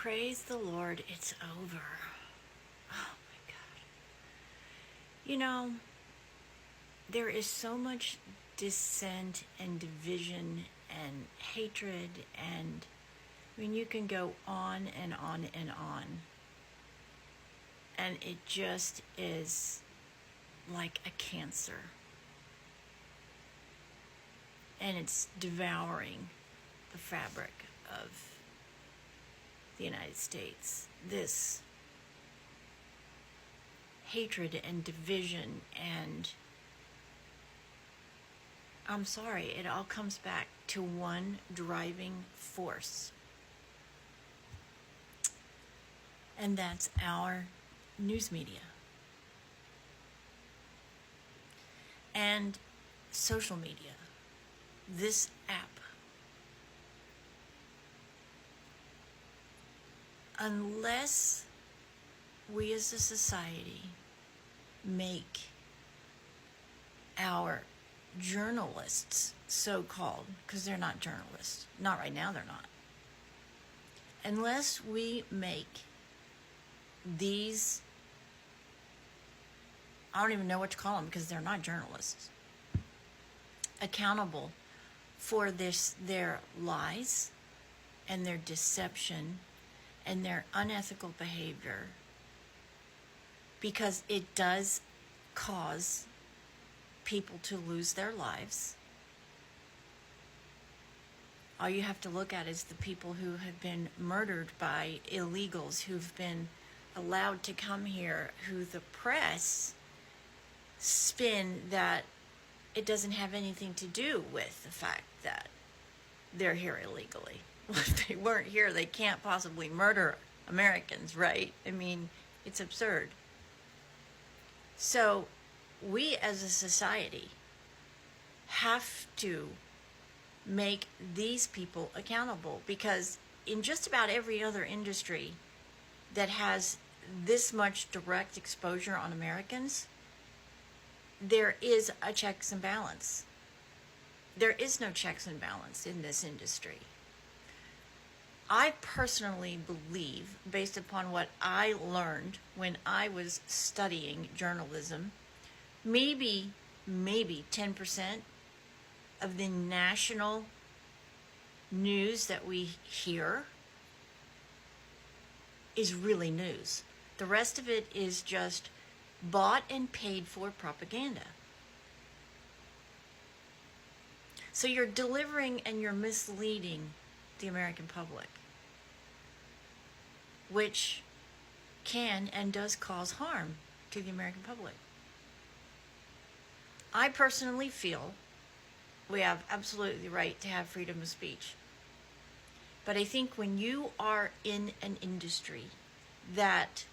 Praise the Lord, it's over. Oh my God. You know, there is so much dissent and division and hatred, and I mean, you can go on and on and on. And it just is like a cancer. And it's devouring the fabric of the United States. This hatred and division, and I'm sorry, it all comes back to one driving force. And that's our news media and social media. This app. Unless we as a society make our journalists, so-called, because they're not journalists, not right now, they're not. Unless we make these, I don't even know what to call them because they're not journalists, accountable for their lies and their deception and their unethical behavior, because it does cause people to lose their lives. All you have to look at is the people who have been murdered by illegals who've been allowed to come here, who the press spin that it doesn't have anything to do with the fact that they're here illegally. If they weren't here, they can't possibly murder Americans, right? I mean, it's absurd. So we as a society have to make these people accountable, because in just about every other industry that has this much direct exposure on Americans, there is a checks and balance. There is no checks and balance in this industry. I personally believe, based upon what I learned when I was studying journalism, maybe 10% of the national news that we hear is really news. The rest of it is just bought and paid for propaganda. So you're delivering and you're misleading the American public, which can and does cause harm to the American public. I personally feel we have absolutely the right to have freedom of speech. But I think when you are in an industry that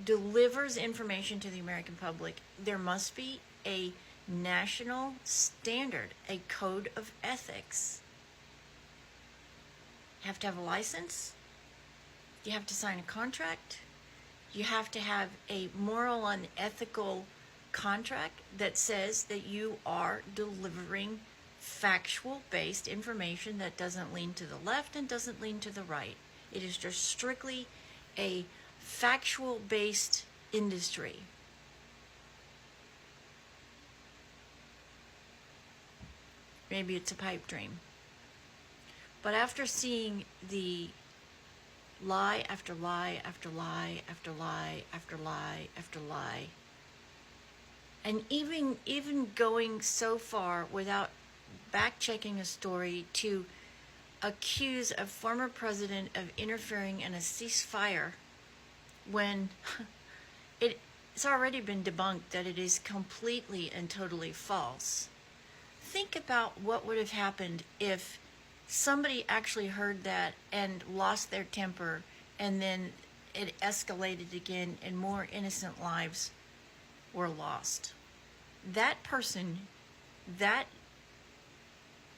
delivers information to the American public, there must be a national standard, a code of ethics. You have to have a license. You have to sign a contract. You have to have a moral and ethical contract that says that you are delivering factual-based information that doesn't lean to the left and doesn't lean to the right. It is just strictly a factual-based industry. Maybe it's a pipe dream. But after seeing the lie after lie after lie after lie after lie after lie, and even going so far without back-checking a story to accuse a former president of interfering in a ceasefire when it's already been debunked that it is completely and totally false. Think about what would have happened if somebody actually heard that and lost their temper, and then it escalated again and more innocent lives were lost. That person, that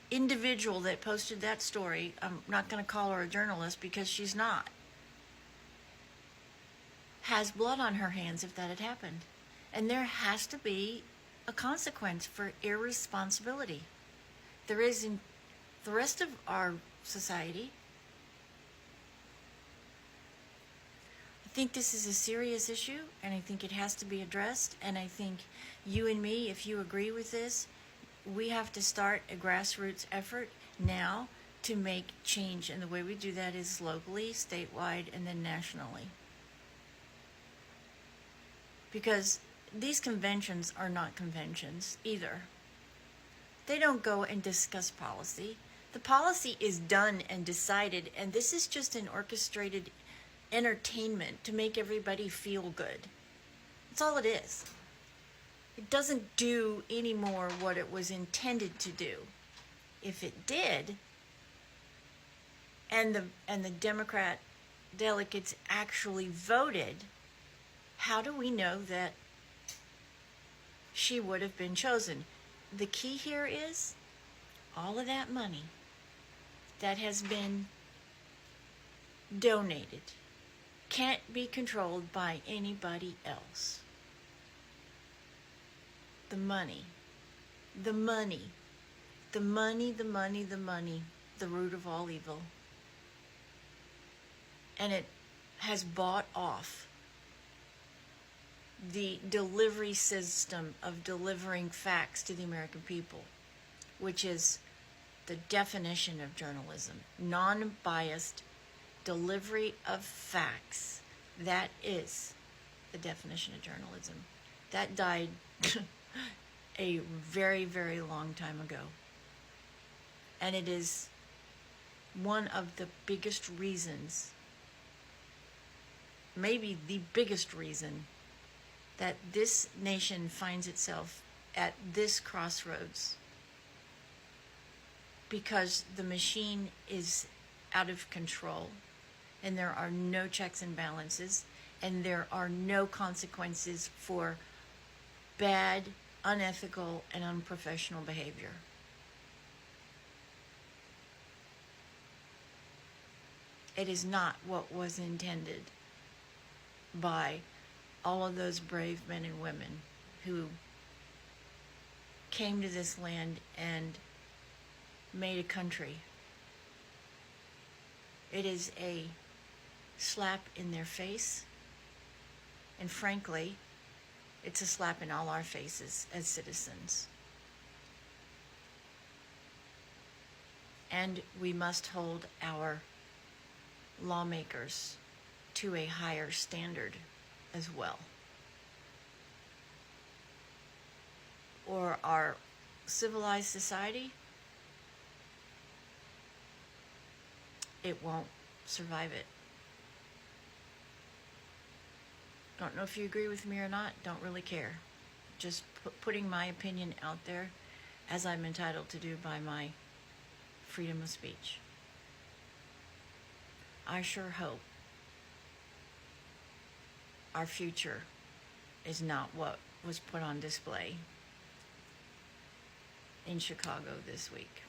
individual that posted that story, I'm not going to call her a journalist because she's not, has blood on her hands if that had happened. And there has to be a consequence for irresponsibility. There is in the rest of our society. I think this is a serious issue, and I think it has to be addressed. And I think you and me, if you agree with this, we have to start a grassroots effort now to make change. And the way we do that is locally, statewide, and then nationally. Because these conventions are not conventions either. They don't go and discuss policy. The policy is done and decided, and this is just an orchestrated entertainment to make everybody feel good. That's all it is. It doesn't do any more what it was intended to do. If it did, and the Democrat delegates actually voted, how do we know that she would have been chosen? The key here is all of that money that has been donated can't be controlled by anybody else. The money, the money, the money, the money, the money, the root of all evil. And it has bought off the delivery system of delivering facts to the American people, which is the definition of journalism. Non-biased delivery of facts. That is the definition of journalism. That died a very, very long time ago. And it is one of the biggest reasons, maybe the biggest reason, that this nation finds itself at this crossroads, because the machine is out of control, and there are no checks and balances, and there are no consequences for bad, unethical, and unprofessional behavior. It is not what was intended by all of those brave men and women who came to this land and made a country. It is a slap in their face, and frankly, it's a slap in all our faces as citizens. And we must hold our lawmakers to a higher standard as well. Or our civilized society, it won't survive it. Don't know if you agree with me or not, don't really care. Just putting my opinion out there as I'm entitled to do by my freedom of speech. I sure hope our future is not what was put on display in Chicago this week.